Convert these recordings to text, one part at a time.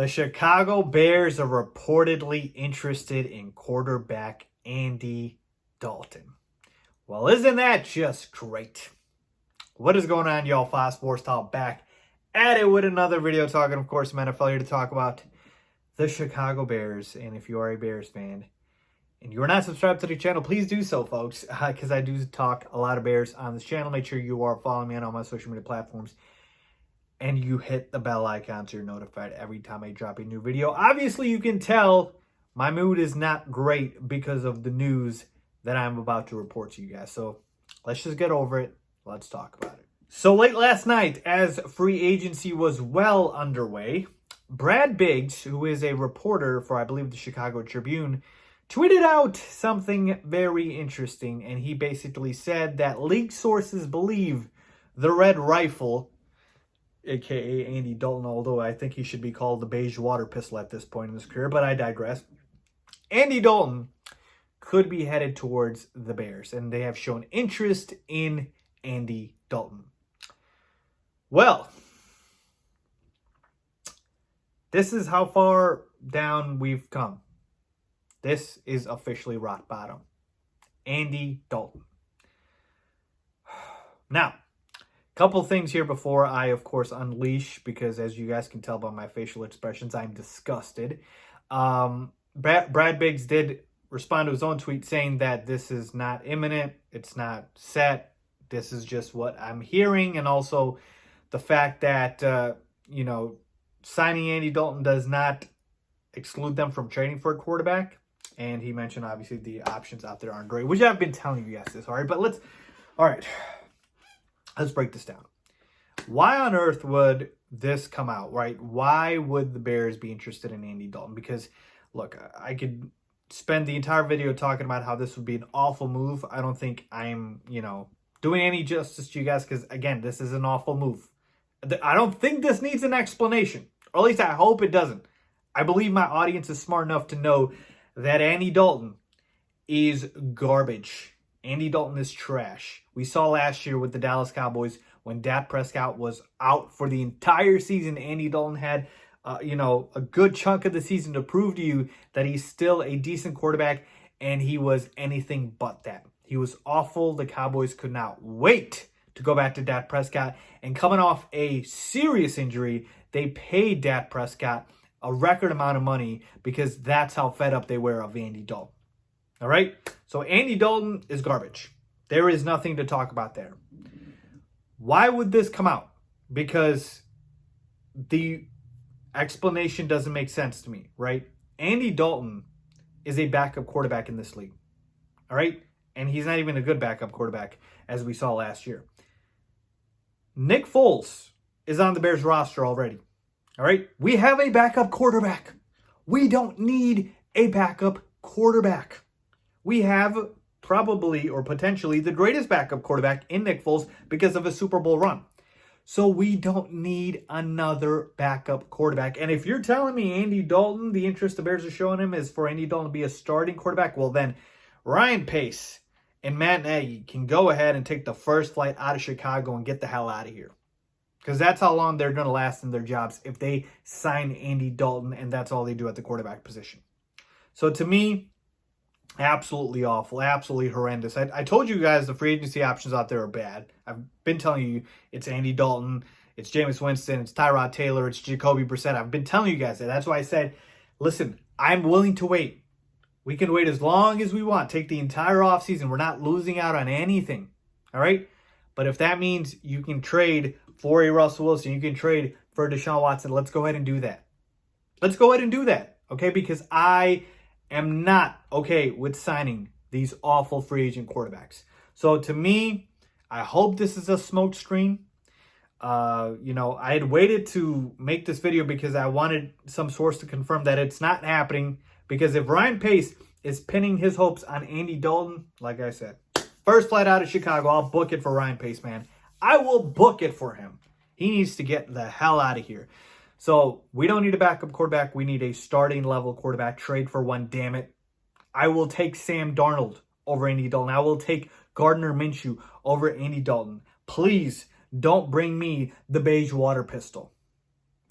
The Chicago Bears are reportedly interested in quarterback Andy Dalton. Well, isn't that just great? What is going on, y'all? Faiz Sports Talk back at it with another video talking, of course, NFL here to talk about the Chicago Bears. And if you are a Bears fan and you are not subscribed to the channel, please do so, folks, because I do talk a lot of Bears on this channel. Make sure you are following me on all my social media platforms. And you hit the bell icon so you're notified every time I drop a new video. Obviously, you can tell my mood is not great because of the news that I'm about to report to you guys. So let's just get over it. Let's talk about it. So late last night, as free agency was well underway, Brad Biggs, who is a reporter for, I believe, the Chicago Tribune, tweeted out something very interesting. And he basically said that league sources believe the Red Rifle, a.k.a. Andy Dalton, although I think he should be called the beige water pistol at this point in his career, but I digress. Andy Dalton could be headed towards the Bears, and they have shown interest in Andy Dalton. Well, this is how far down we've come. This is officially rock bottom. Andy Dalton. Now, couple things here before I, of course, unleash, because as you guys can tell by my facial expressions, I'm disgusted. Brad Biggs did respond to his own tweet saying that this is not imminent, it's not set, this is just what I'm hearing, and also the fact that, signing Andy Dalton does not exclude them from trading for a quarterback. And he mentioned, obviously, the options out there aren't great, which I've been telling you guys this, all right? But let's break this down. Why on earth would this come out, right? Why would the Bears be interested in Andy Dalton? Because, look, I could spend the entire video talking about how this would be an awful move. I don't think I'm, doing any justice to you guys because, again, this is an awful move. I don't think this needs an explanation, or at least I hope it doesn't. I believe my audience is smart enough to know that Andy Dalton is garbage. Andy Dalton is trash. We saw last year with the Dallas Cowboys when Dak Prescott was out for the entire season. Andy Dalton had, a good chunk of the season to prove to you that he's still a decent quarterback, and he was anything but that. He was awful. The Cowboys could not wait to go back to Dak Prescott. And coming off a serious injury, they paid Dak Prescott a record amount of money because that's how fed up they were of Andy Dalton. All right? So Andy Dalton is garbage. There is nothing to talk about there. Why would this come out? Because the explanation doesn't make sense to me, right? Andy Dalton is a backup quarterback in this league. All right? And he's not even a good backup quarterback, as we saw last year. Nick Foles is on the Bears roster already. All right? We have a backup quarterback. We don't need a backup quarterback. We have probably or potentially the greatest backup quarterback in Nick Foles because of a Super Bowl run. So we don't need another backup quarterback. And if you're telling me Andy Dalton, the interest the Bears are showing him is for Andy Dalton to be a starting quarterback, well then Ryan Pace and Matt Nagy can go ahead and take the first flight out of Chicago and get the hell out of here. Because that's how long they're going to last in their jobs if they sign Andy Dalton and that's all they do at the quarterback position. So to me, absolutely awful, absolutely horrendous. I told you guys the free agency options out there are bad. I've been telling you it's Andy Dalton, it's Jameis Winston, it's Tyrod Taylor, it's Jacoby Brissett. I've been telling you guys that. That's why I said, listen, I'm willing to wait. We can wait as long as we want. Take the entire offseason. We're not losing out on anything. All right? But if that means you can trade for a Russell Wilson, you can trade for Deshaun Watson, let's go ahead and do that. Let's go ahead and do that. Okay? Because I am not okay with signing these awful free agent quarterbacks. So to me, I hope this is a smoke screen. I had waited to make this video because I wanted some source to confirm that it's not happening. Because if Ryan Pace is pinning his hopes on Andy Dalton, like I said, first flight out of Chicago, I'll book it for Ryan Pace, man. I will book it for him. He needs to get the hell out of here. So we don't need a backup quarterback. We need a starting level quarterback. Trade for one, damn it. I will take Sam Darnold over Andy Dalton. I will take Gardner Minshew over Andy Dalton. Please don't bring me the beige water pistol.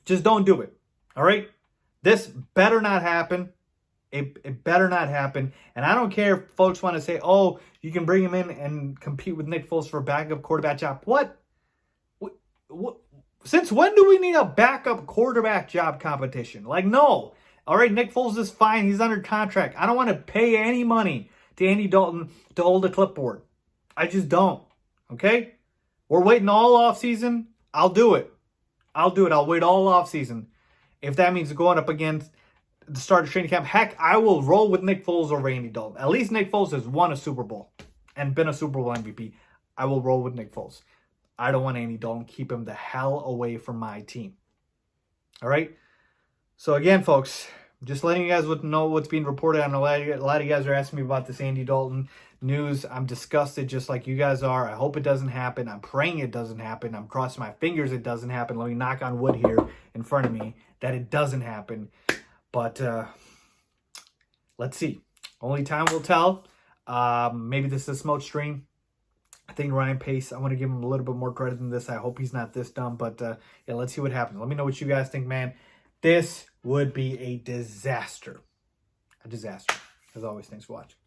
Just don't do it. All right? This better not happen. It better not happen. And I don't care if folks want to say, oh, you can bring him in and compete with Nick Foles for a backup quarterback job. What? Since when do we need a backup quarterback job competition? Like, no. All right, Nick Foles is fine. He's under contract. I don't want to pay any money to Andy Dalton to hold a clipboard. I just don't. Okay? We're waiting all offseason. I'll do it. I'll wait all offseason. If that means going up against the start of training camp, heck, I will roll with Nick Foles over Andy Dalton. At least Nick Foles has won a Super Bowl and been a Super Bowl MVP. I will roll with Nick Foles. I don't want Andy Dalton. Keep him the hell away from my team. All right? So again, folks, just letting you guys know what's being reported. I know a lot of you guys are asking me about this Andy Dalton news. I'm disgusted just like you guys are. I hope it doesn't happen. I'm praying it doesn't happen. I'm crossing my fingers it doesn't happen. Let me knock on wood here in front of me that it doesn't happen. But let's see. Only time will tell. Maybe this is a smoke screen. I think Ryan Pace, I want to give him a little bit more credit than this. I hope he's not this dumb. But yeah, let's see what happens. Let me know what you guys think, man. This would be a disaster. A disaster. As always, thanks for watching.